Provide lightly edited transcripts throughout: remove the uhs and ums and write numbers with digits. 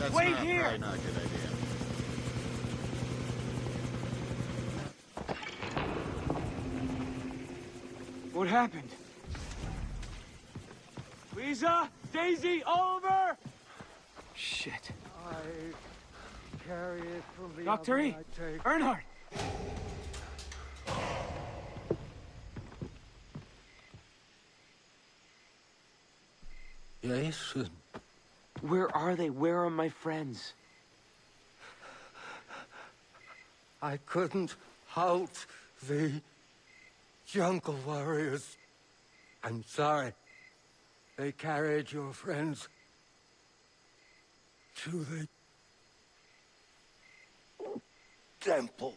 That's Wait not, here! probably not a good idea. What happened? Lisa? Daisy? Oliver? Shit. I carry it from the Dr. oven E! I take. Earnhardt! Jason. Where are they? Where are my friends? I couldn't halt the jungle warriors. I'm sorry. They carried your friends to the temple.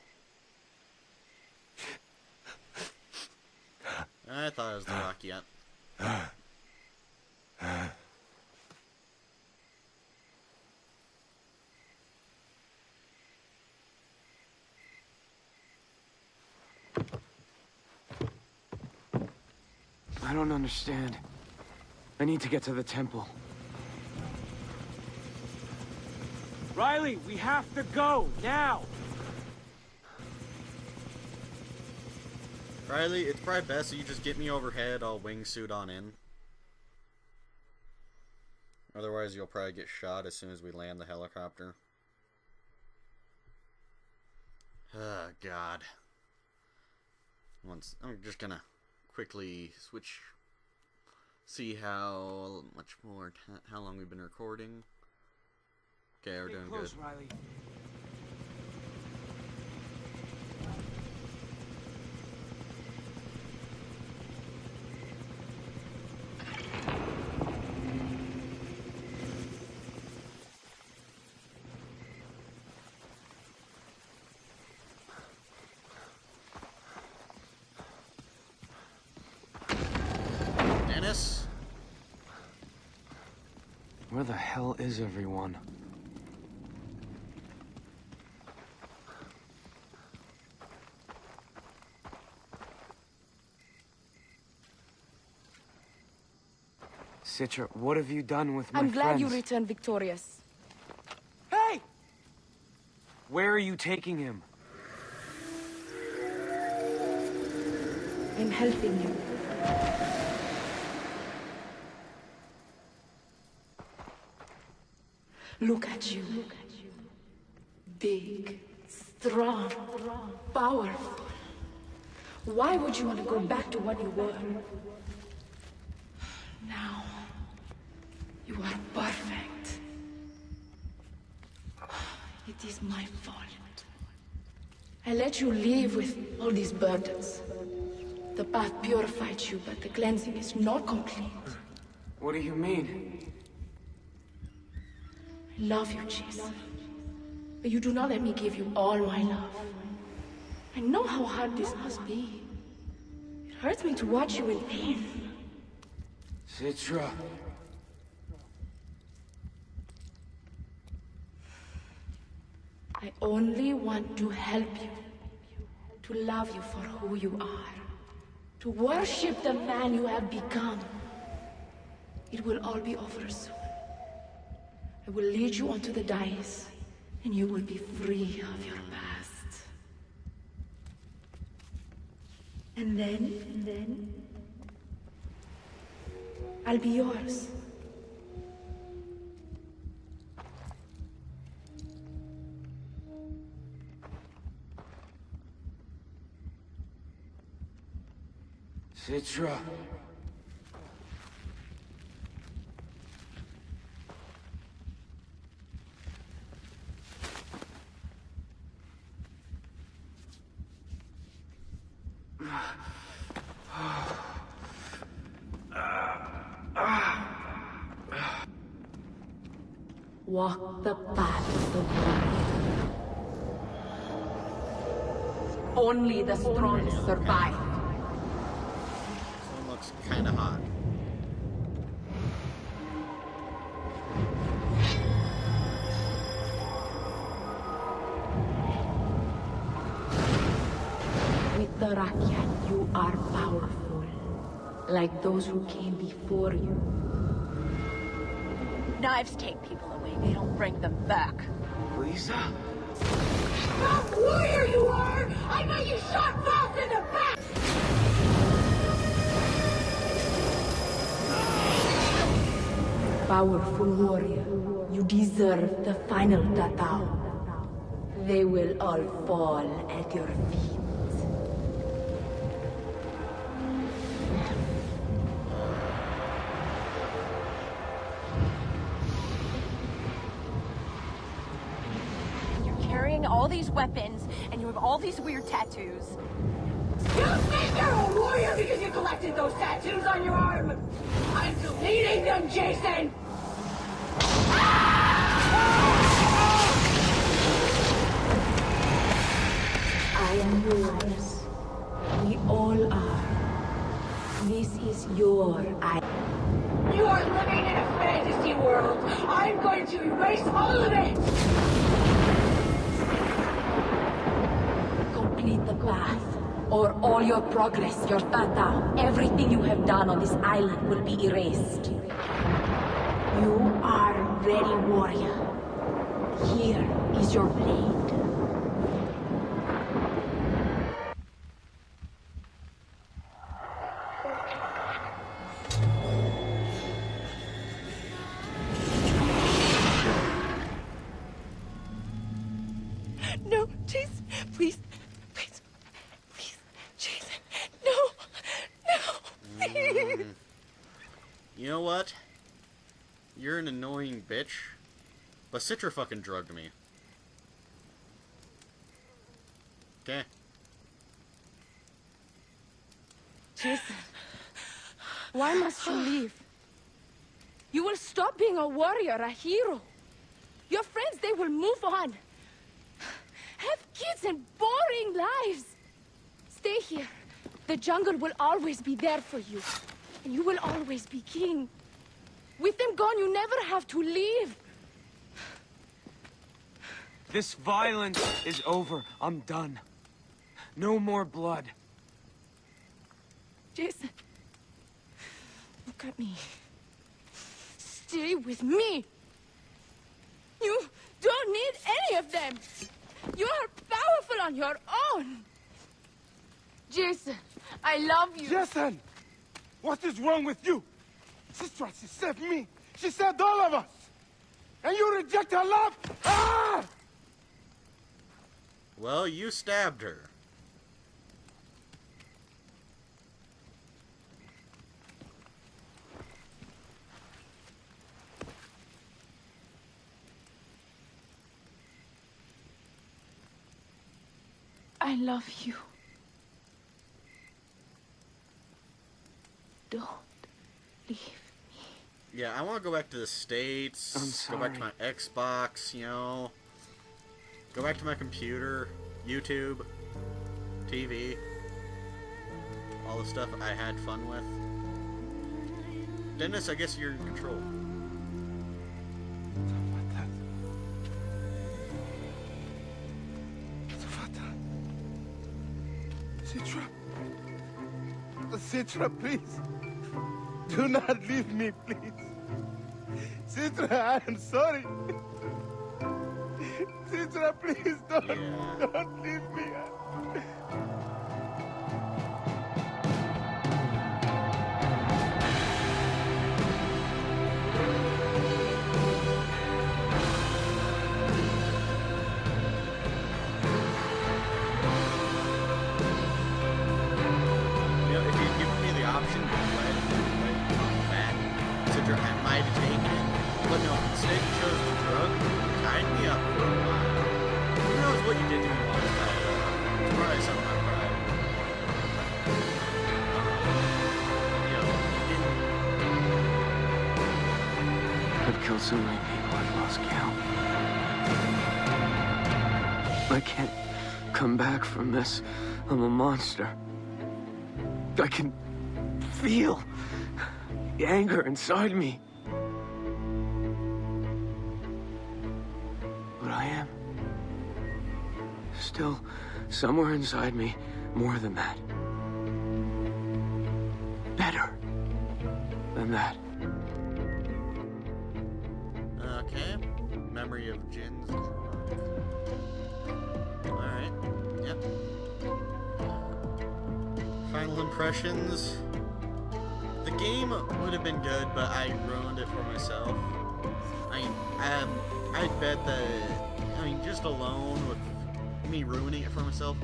I thought it was the rock yet. I don't understand. I need to get to the temple. Riley, we have to go, now! Riley, it's probably best that you just get me overhead, I'll wingsuit on in. Otherwise, you'll probably get shot as soon as we land the helicopter. Oh, God. I'm just gonna quickly switch, see how much more, how long we've been recording. Okay, we're doing good. Riley. Dennis? Where the hell is everyone? Citra, what have you done with my I'm glad friends? you returned victorious. Hey! Where are you taking him? I'm helping you. Look at you. Big, strong, powerful. Why would you want to go back to what you were? Now, you are perfect. It is my fault. I let you live with all these burdens. The path purified you, but the cleansing is not complete. What do you mean? I love you, Jason. But you do not let me give you all my love. I know how hard this must be. It hurts me to watch you in pain. Citra. I only want to help you. To love you for who you are. To worship the man you have become. It will all be over soon. I will lead you onto the dais, and you will be free of your past. And then, I'll be yours. Citra. Walk the path of the warrior. Only the strongest survive. This one looks kinda hot. With the Rakyat, you are powerful, like those who came before you. Knives take people away, they don't bring them back. Lisa? Strong warrior you are! I know you shot Roth in the back! Powerful warrior, you deserve the final tatao. They will all fall at your feet. You're carrying all these weapons, and you have all these weird tattoos. You think you're a warrior because you collected those tattoos on your arm? I'm deleting them, Jason! I am yours. We all are. This is your island. You are living in a fantasy world. I'm going to erase all of it! Complete the path, or all your progress, your tata, everything you have done on this island will be erased. You are ready, warrior. Here is your blade. No, Jason, please, please, please, Jason, no, please. You know what? You're an annoying bitch, but Citra fucking drugged me. Okay. Jason, why must you leave? You will stop being a warrior, a hero. Your friends, they will move on. Have kids and boring lives. Stay here. The jungle will always be there for you. And you will always be king. With them gone, you never have to leave. This violence is over. I'm done. No more blood. Jason, look at me. Stay with me. You don't need any of them. You are powerful on your own. Jason, I love you. Jason! What is wrong with you? Sister, she saved me. She saved all of us. And you reject her love? Ah! Well, you stabbed her. I love you. Don't leave me. Yeah, I want to go back to the States. I'm Go back to sorry. my Xbox, you know. Go back to my computer, YouTube, TV. All the stuff I had fun with. Dennis, I guess you're in control. Citra. Citra, please. Do not leave me, please. Citra, I am sorry. Citra, please don't leave me. But no, instead you chose to drug, tied me up for a while. Who knows what you did to me while I was tied up? It's probably something I cried. I've killed so many people, I've lost count. I can't come back from this. I'm a monster. I can feel the anger inside me. But I am still somewhere inside me more than that. Better than that. Tree of Gins. Alright, yep. Final impressions. The game would have been good, but I ruined it for myself. I'd bet that, just alone with me ruining it for myself,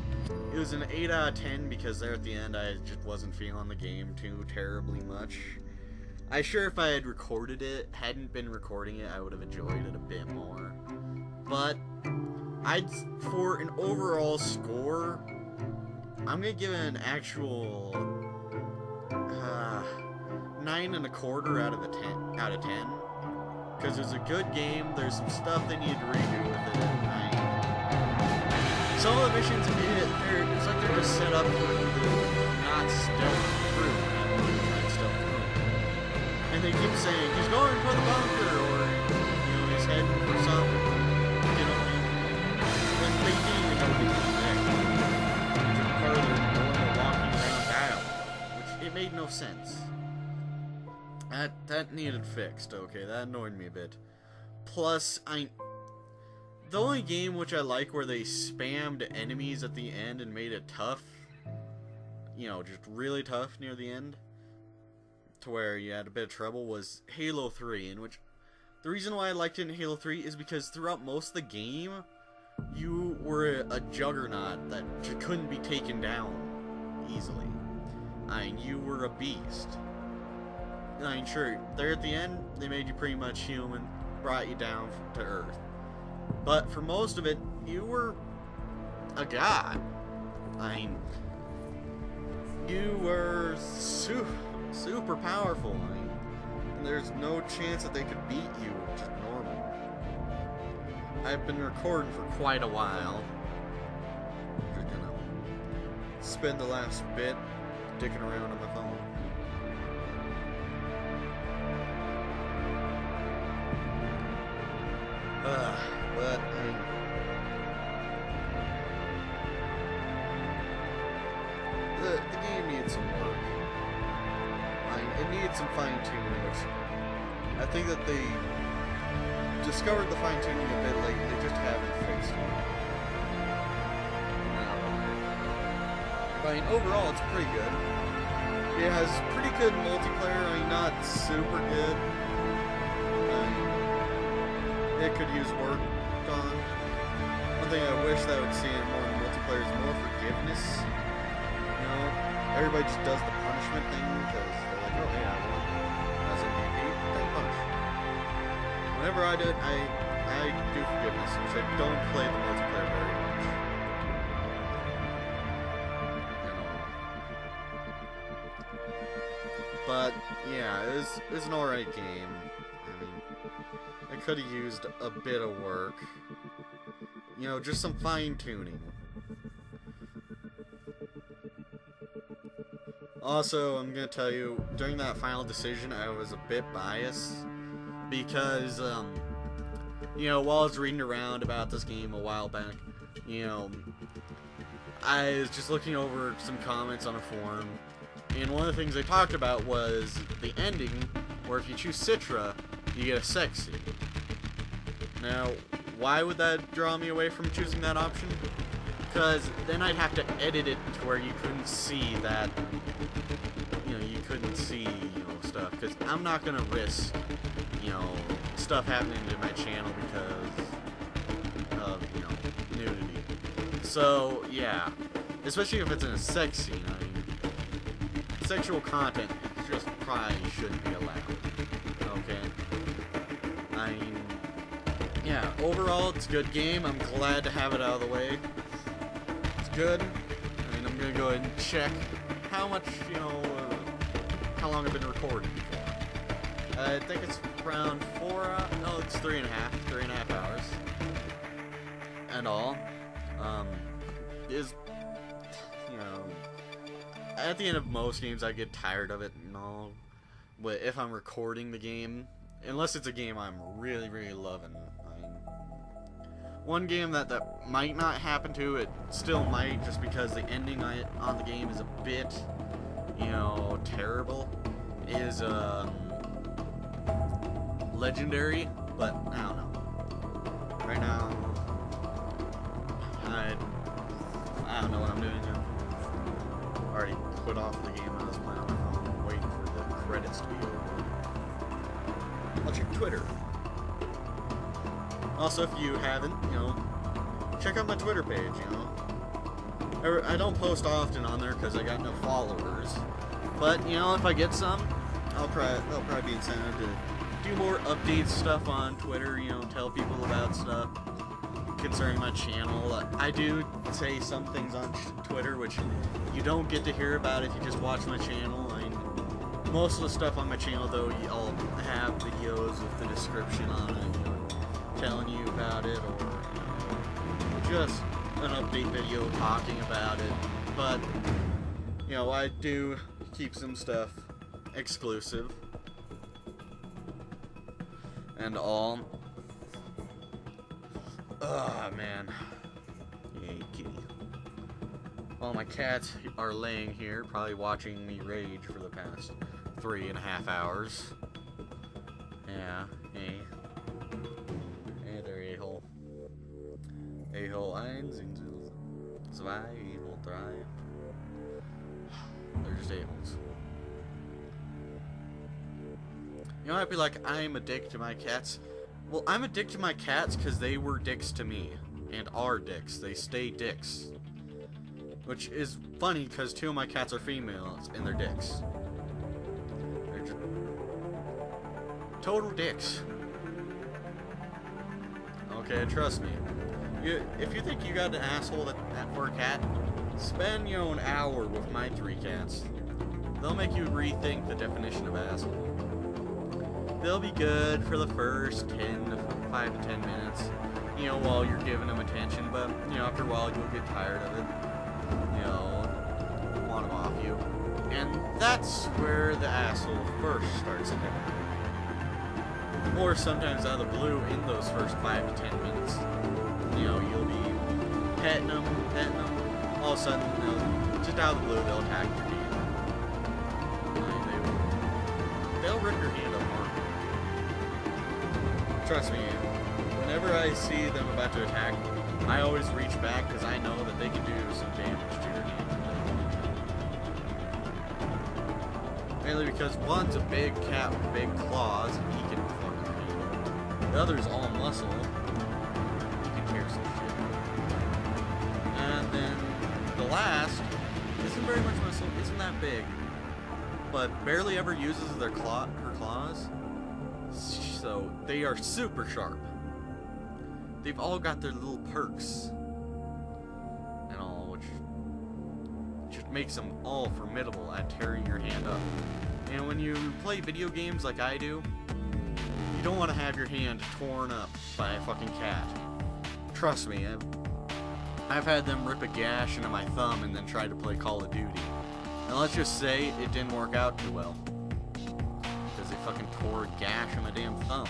it was an 8 out of 10 because there at the end I just wasn't feeling the game too terribly much. I'm sure if I had hadn't been recording it, I would have enjoyed it a bit more. But for an overall score, I'm gonna give it an actual 9.25 out of 10. Because it's a good game. There's some stuff they need to redo with it. Some of the missions, it's like they're just set up for not stealth through. And they keep saying, he's going for the bunker, or, he's heading for something. When they didn't even know he was there. Just part of their normal walking around dialogue. Which, it made no sense. That needed fixed, okay, that annoyed me a bit. Plus, the only game which I like where they spammed enemies at the end and made it tough, just really tough near the end, to where you had a bit of trouble, was Halo 3, in which, the reason why I liked it in Halo 3 is because throughout most of the game, you were a juggernaut that couldn't be taken down easily. You were a beast. Sure, there at the end, they made you pretty much human, brought you down to Earth. But for most of it, you were a god. You were super powerful. And there's no chance that they could beat you just normal. I've been recording for quite a while. Just gonna spend the last bit dicking around on my phone. But the game needs some work. It needs some fine-tuning, which I think that they discovered the fine-tuning a bit late. They just haven't fixed it. Overall, it's pretty good. It has pretty good multiplayer. Not super good. It could use work on. One thing I wish that I would see in more multiplayer is more forgiveness. Everybody just does the punishment thing because they're like, oh yeah, as an MVP, then punish. Whenever I do it, I do forgiveness, which I don't play the multiplayer very much. But yeah, it was an alright game. I could have used a bit of work. Just some fine-tuning. Also, I'm gonna tell you, during that final decision, I was a bit biased. Because, while I was reading around about this game a while back, I was just looking over some comments on a forum. And one of the things they talked about was the ending, where if you choose Citra, you get a sex scene. Now, why would that draw me away from choosing that option? Because then I'd have to edit it to where you couldn't see that, you couldn't see, stuff. Because I'm not going to risk, stuff happening to my channel because of, nudity. So, yeah. Especially if it's in a sex scene, sexual content just probably shouldn't be allowed. Okay? Yeah, overall, it's a good game. I'm glad to have it out of the way. It's good. I'm gonna go ahead and check how much, how long I've been recording for. I think it's around 4, no, it's 3.5 hours. And all. At the end of most games, I get tired of it and all. But if I'm recording the game, unless it's a game I'm really, really loving. One game that might not happen to, it still might, just because the ending on the game is a bit, terrible, is Legendary, but I don't know. Right now, I don't know what I'm doing now. Already put off the game I was playing on my phone, waiting for the credits to be over. I'll check Twitter. Also, if you haven't, check out my Twitter page, I don't post often on there because I got no followers. But, if I get some, there'll probably be incentive to do more update stuff on Twitter, tell people about stuff concerning my channel. I do say some things on Twitter which you don't get to hear about if you just watch my channel. I mean, most of the stuff on my channel, though, I'll have videos with the description on it, telling you about it, or just an update video talking about it. But, I do keep some stuff exclusive and all. Oh man. Yay, kitty. Well, my cats are laying here, probably watching me rage for the past 3.5 hours. Yeah, hey. Hey there, a-hole. A-hole 1, 2, 2, a-hole 3. They're just a-holes. I'd be like, I'm a dick to my cats. Well, I'm a dick to my cats because they were dicks to me. And are dicks. They stay dicks. Which is funny because 2 of my cats are females and they're dicks. They're just total dicks. Okay, trust me. If you think you got an asshole for a cat, spend an hour with my 3 cats. They'll make you rethink the definition of asshole. They'll be good for the first 5 to 10 minutes, while you're giving them attention, but, after a while you'll get tired of it, want them off you, and that's where the asshole first starts coming. Or sometimes out of the blue in those first 5 to 10 minutes, you'll be petting them, all of a sudden, just out of the blue, they'll attack your hand. They'll rip your hand apart. Trust me, whenever I see them about to attack, I always reach back because I know that they can do some damage to your hand. Mainly because one's a big cat with big claws and he can fuck your hand. The other's all muscle. He can tear some shit. And then the last isn't very much muscle, isn't that big, but barely ever uses her claws. So they are super sharp. They've all got their little perks and all, which just makes them all formidable at tearing your hand up. And when you play video games like I do, you don't want to have your hand torn up by a fucking cat. Trust me, I've had them rip a gash into my thumb and then try to play Call of Duty. And let's just say it didn't work out too well. Because they fucking tore a gash in my damn thumb.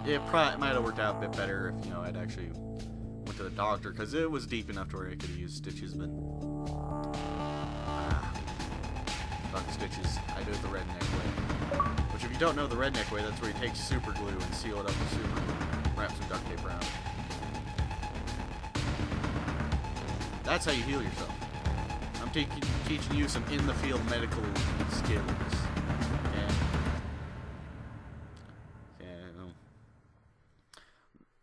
And it might have worked out a bit better if, I'd actually went to the doctor. Because it was deep enough to where I could have used stitches, but... fuck stitches. I do it the redneck way. Which, if you don't know the redneck way, that's where you take super glue and seal it up with super glue. Wrap some duct tape around it. That's how you heal yourself. I'm teaching you some in-the-field medical skills.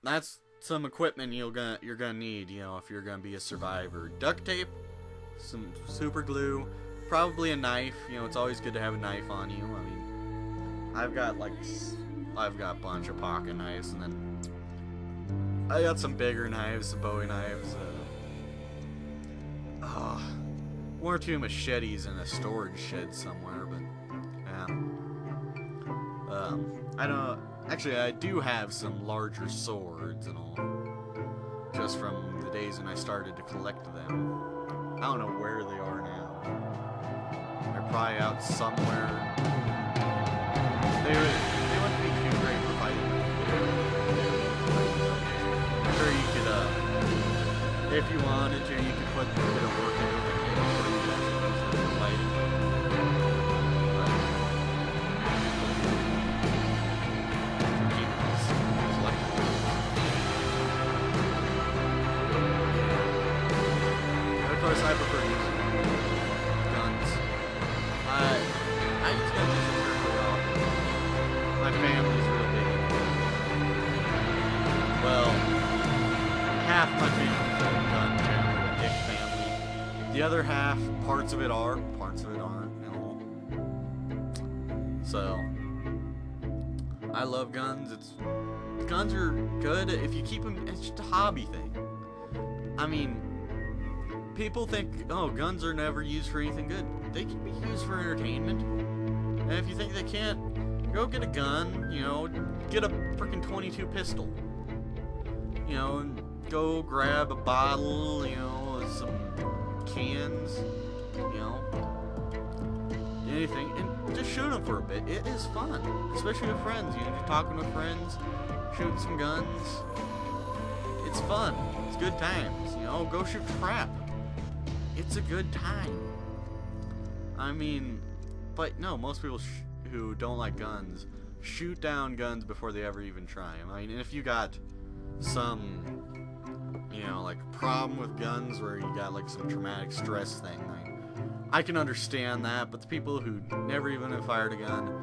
That's some equipment you're gonna need, if you're gonna be a survivor. Duct tape, some super glue, probably a knife. It's always good to have a knife on you. I mean, I've got a bunch of pocket knives, and then I got some bigger knives, some Bowie knives. 1 or 2 machetes in a storage shed somewhere, but actually I do have some larger swords and all, just from the days when I started to collect them. I don't know where they are now. They're probably out somewhere. They wouldn't be too great for fighting. I'm sure you could, if you wanted to, you could put a bit of work into it. honest, I prefer using guns. I use guns as a fairly often. My family's real big into guns. Well, half my family's a gun family, a dick family. The other half, parts of it are, parts of it aren't, you know. So, I love guns. Guns are good if you keep them. It's just a hobby thing. I mean, people think, oh, guns are never used for anything good. They can be used for entertainment. And if you think they can't, go get a gun. You know, get a freaking .22 pistol. You know, and go grab a bottle. You know, some cans. You know, anything, and just shoot them for a bit. It is fun, especially with friends. You know, you're talking with friends, shooting some guns. It's fun. It's good times. You know, go shoot crap. It's a good time. I mean, but no, most people who don't like guns shoot down guns before they ever even try them. I mean, if you got some, you know, like problem with guns where you got like some traumatic stress thing, like, I can understand that, but the people who never even have fired a gun,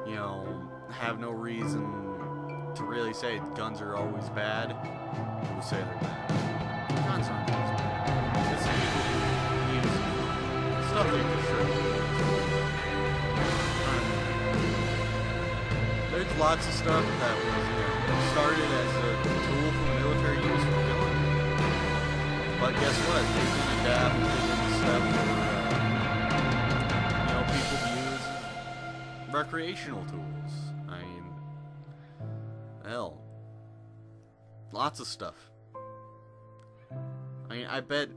you know, have no reason to really say guns are always bad, who say they're bad. Guns aren't always bad. It's the people who use them. Stuff they can sure. There's lots of stuff that was, you know, started as a tool for military use for killing. But guess what? They can adapt into stuff for people use recreational tools. I mean, hell, lots of stuff. I mean, I bet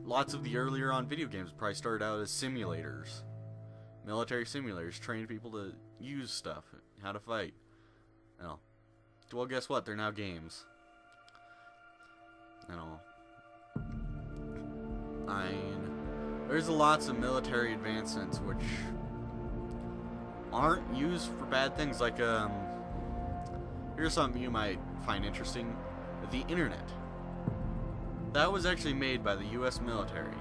lots of the earlier on video games probably started out as simulators, military simulators, trained people to use stuff, how to fight. Well, guess what? They're now games. I mean, there's lots of military advancements which aren't used for bad things, like, here's something you might find interesting. The internet. That was actually made by the US military.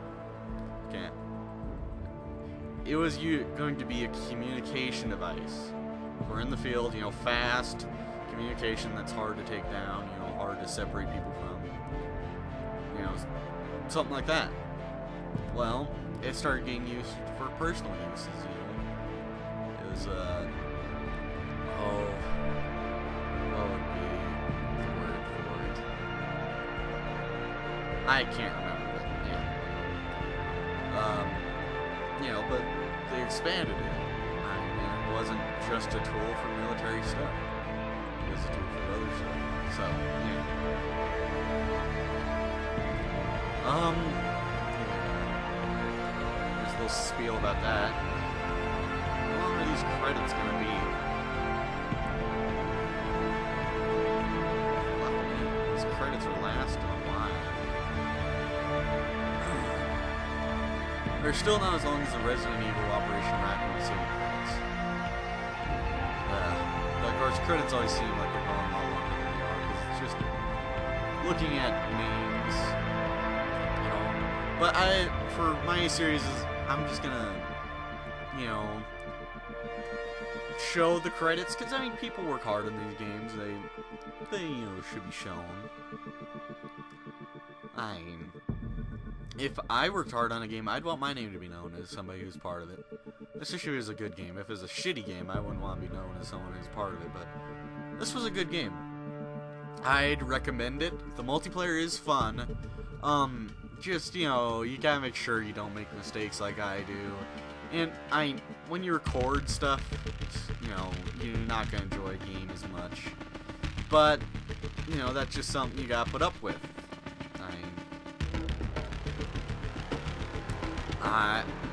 Okay. It was going to be a communication device. We're in the field, you know, fast communication that's hard to take down, you know, hard to separate people from. You know, something like that. Well, it started getting used for personal uses, you know. It was, what would be the word for it? I can't remember it, yeah. You know, but they expanded it. I mean, it wasn't just a tool for military stuff. It was a tool for other stuff. So, yeah. Little spiel about that. How long are these credits gonna be? These credits are lasting a while. They're still not as long as the Resident Evil Operation Raccoon City credits. Of course, credits always seem like they're going a lot longer than they are, because it's just looking at names, you know. But for my series, I'm just gonna, you know, show the credits, because, I mean, people work hard in these games. They, you know, should be shown. I mean, if I worked hard on a game, I'd want my name to be known as somebody who's part of it. Especially if it was a good game. If it was a shitty game, I wouldn't want to be known as someone who's part of it, but this was a good game. I'd recommend it. The multiplayer is fun. Just, you know, you gotta make sure you don't make mistakes like I do. And, when you record stuff, you know, you're not gonna enjoy a game as much. But, you know, that's just something you gotta put up with.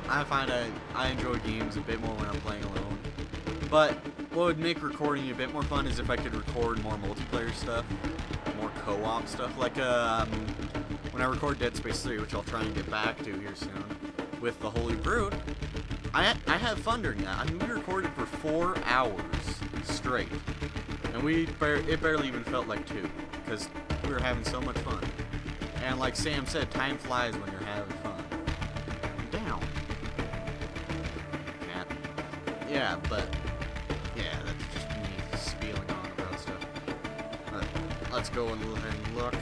I find I enjoy games a bit more when I'm playing alone. But what would make recording a bit more fun is if I could record more multiplayer stuff, more co-op stuff. Like, when I record Dead Space 3, which I'll try and get back to here soon, with the Holy Brute, I have fun during that. I mean, we recorded for 4 hours straight. And it barely even felt like 2, because we were having so much fun. And like Sam said, time flies when you're having fun. yeah, but yeah, that's just me spieling on about stuff. Let's go and look.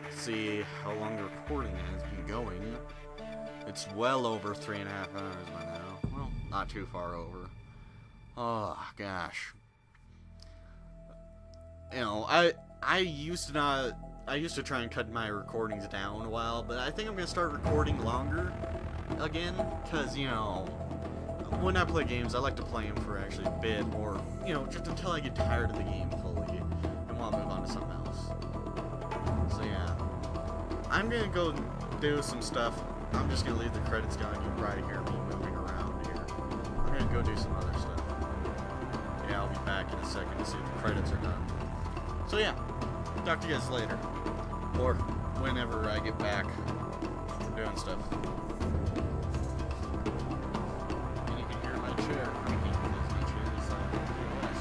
See how long the recording has been going. It's well over 3.5 hours by now. Well, not too far over. Oh gosh. You know, I used to try and cut my recordings down a while, but I think I'm gonna start recording longer again, cause you know, when I play games, I like to play them for actually a bit, or you know, just until I get tired of the game fully and want to move on to something else. So yeah, I'm gonna go do some stuff. I'm just gonna leave the credits going. You can probably hear me moving around here. I'm gonna go do some other stuff. Yeah, I'll be back in a second to see if the credits are done. So yeah, talk to you guys later. Or whenever I get back from doing stuff. And you can hear my chair creaking because my chair is POS.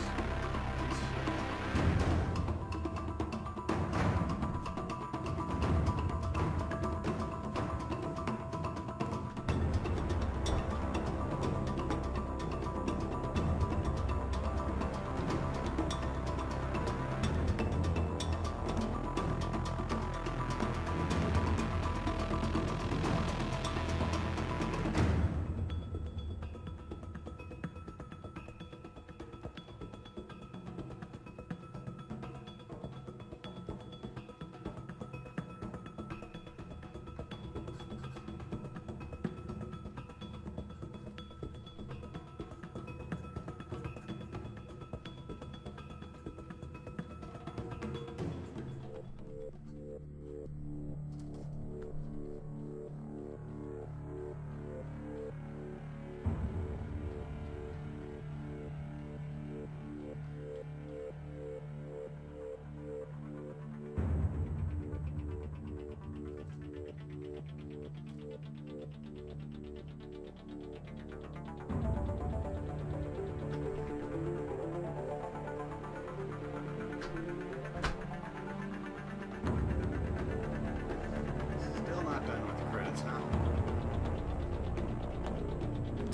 Still not done with the credits, huh?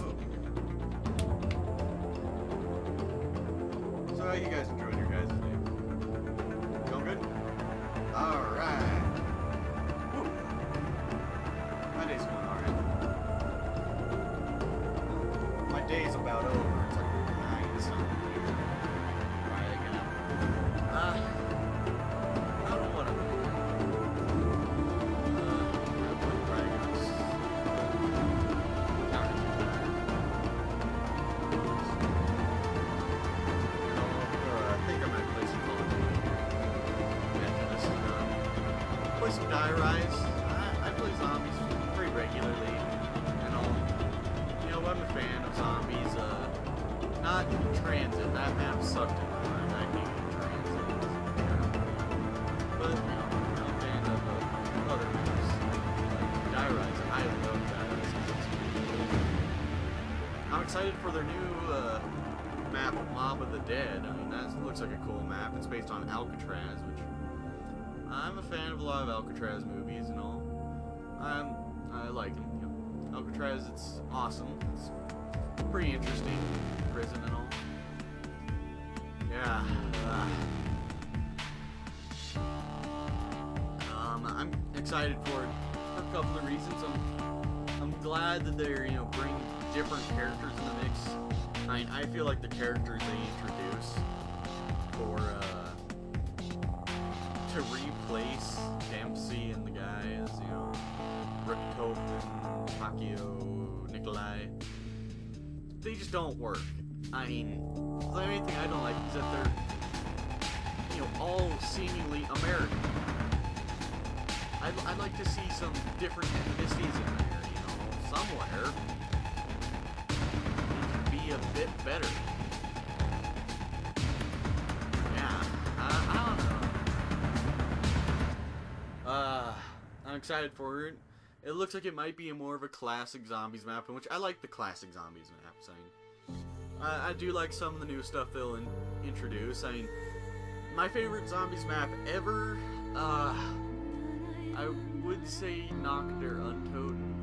Oh. So how you guys enjoying your guys' day? Going good? Alright. Woo. My day's going alright. My day's about over. It's like 9 something. Right again. I don't know what I'm doing. Some Die Rise. I play zombies pretty regularly, and all. You know, I'm a fan of zombies. Not Transit. That map sucked in my mind. I hated Transit. But you know, I'm a fan of other maps like Die Rise. I love Die Rise. I'm excited for their new map, Mob of the Dead. I mean, that looks like a cool map. It's based on Alcatraz, which I'm a fan of a lot of Alcatraz movies and all. I like them. You know, Alcatraz, it's awesome. It's pretty interesting. Prison and all. Yeah. I'm excited for it for a couple of reasons. I'm glad that they're bring different characters in the mix. I mean, I feel like the characters they introduce for to replace Dempsey and the guys, Rick Topman, Takio, Nikolai, they just don't work. I mean, the main thing I don't like is that they're, all seemingly American. I'd like to see some different ethnicities in there, somewhere. It could be a bit better. Yeah, I don't know. I'm excited for it. It looks like it might be more of a classic zombies map, in which I like the classic zombies maps. I do like some of the new stuff they'll introduce. I mean, my favorite zombies map ever, I would say Noctur Untoten.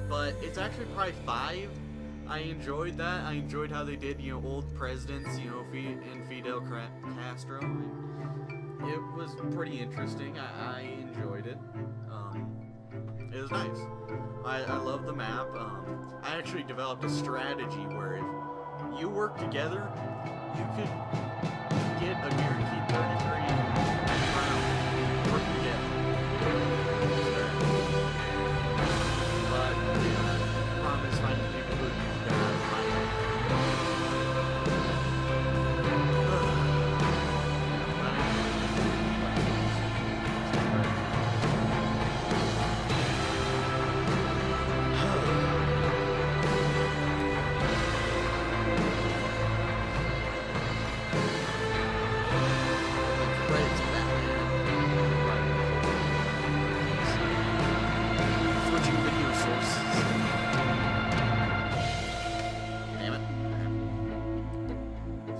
but it's actually probably 5. I enjoyed that. I enjoyed how they did, old presidents, and Fidel Castro. It was pretty interesting. I enjoyed it. It was nice. I love the map. I actually developed a strategy where if you work together, you could get a guaranteed 33 round working together. But the problem is finding people who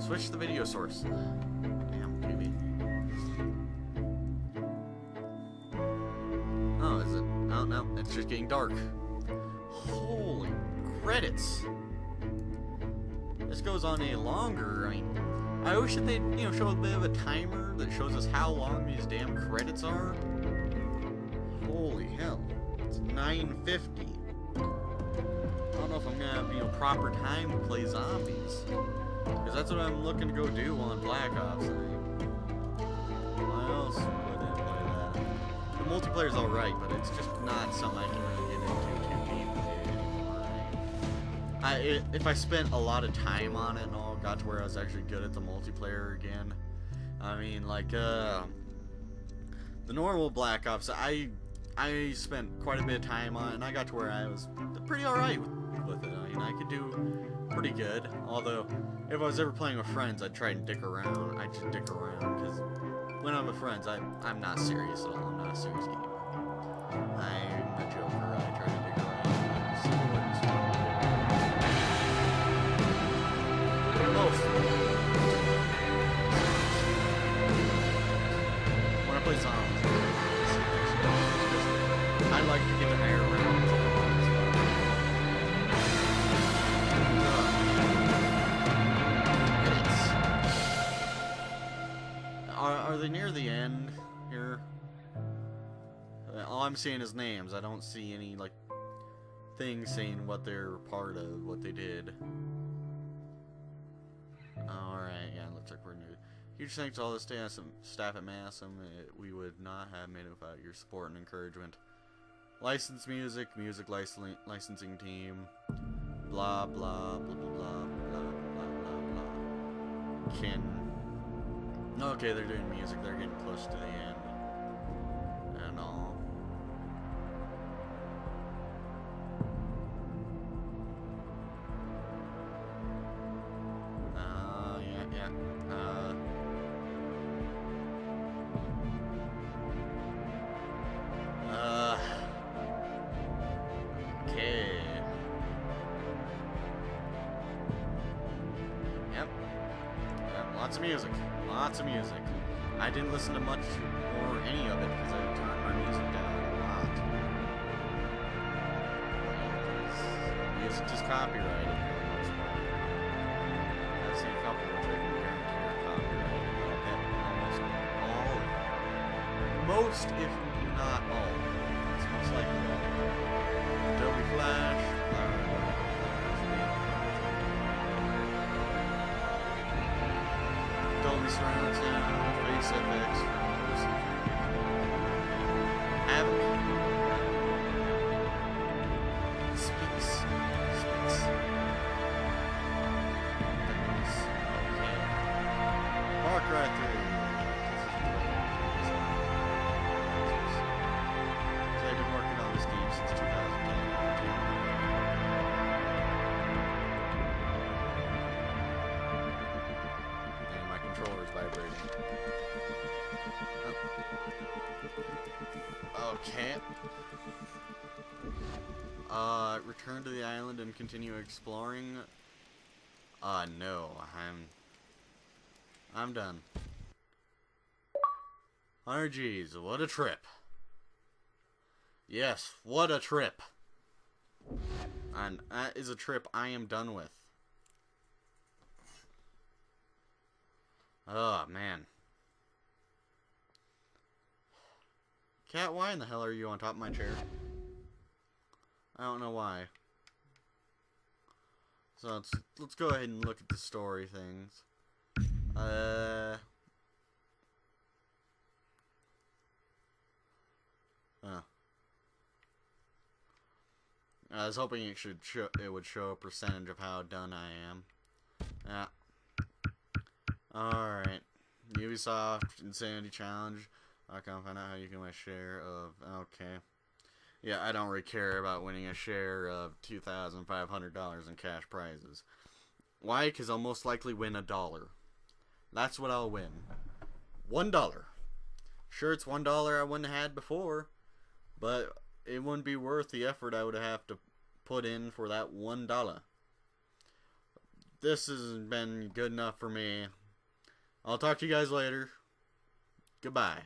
switch the video source. Damn, TV. Oh, is it? Oh, no. It's just getting dark. Holy credits. This goes on a longer. I wish that they'd, show a bit of a timer that shows us how long these damn credits are. Holy hell. It's 9:50. I don't know if I'm gonna have, proper time to play zombies. Because that's what I'm looking to go do on Black Ops. Why else would I play that? The multiplayer's alright, but it's just not something I can really get into too deeply. If I spent a lot of time on it and all, got to where I was actually good at the multiplayer again. The normal Black Ops, I spent quite a bit of time on it, and I got to where I was pretty alright with it. I could do pretty good, although if I was ever playing with friends, I'd try and dick around. I'd just dick around, because when I'm with friends, I'm not serious at all. I'm not a serious gamer. I'm a joker. I try to dick around. See what's fun to do. Most. When I play zombies, I like to get to higher rounds. Are they near the end here? All I'm seeing is names. I don't see any, things saying what they're part of, what they did. Alright, yeah, looks like we're new. Huge thanks to all the staff at Massam. We would not have made it without your support and encouragement. Licensed music licensing team. Blah, blah, blah, blah, blah, blah, blah, blah, blah. Okay, they're doing music. They're getting close to the end. And all. Yeah. Okay. Yep, lots of music. Lots of music. I didn't listen to much or any of it because I turned my music down a lot. Music is copyrighted for the most part. I've seen a couple which I can guarantee are copyrighted, but I bet almost all of them. Most, if not all. It's most likely all. Adobe Flash, Dolby Surround Sound, Face FX, Havoc, Speaks, okay, FarCry 3, so they've been working on this game since 2010. Controller's vibrating. Oh. Okay. Return to the island and continue exploring. No. I'm done. 100 G's. What a trip. Yes, what a trip. And that is a trip I am done with. Oh, man. Cat, why in the hell are you on top of my chair? I don't know why. So let's go ahead and look at the story things. Oh. I was hoping it would show a percentage of how done I am. Yeah. Alright. Ubisoft Insanity Challenge. I can't find out how you can win a share of... Okay. Yeah, I don't really care about winning a share of $2,500 in cash prizes. Why? Because I'll most likely win $1. That's what I'll win. $1. Sure, it's $1 I wouldn't have had before, but it wouldn't be worth the effort I would have to put in for that $1. This has been good enough for me. I'll talk to you guys later. Goodbye.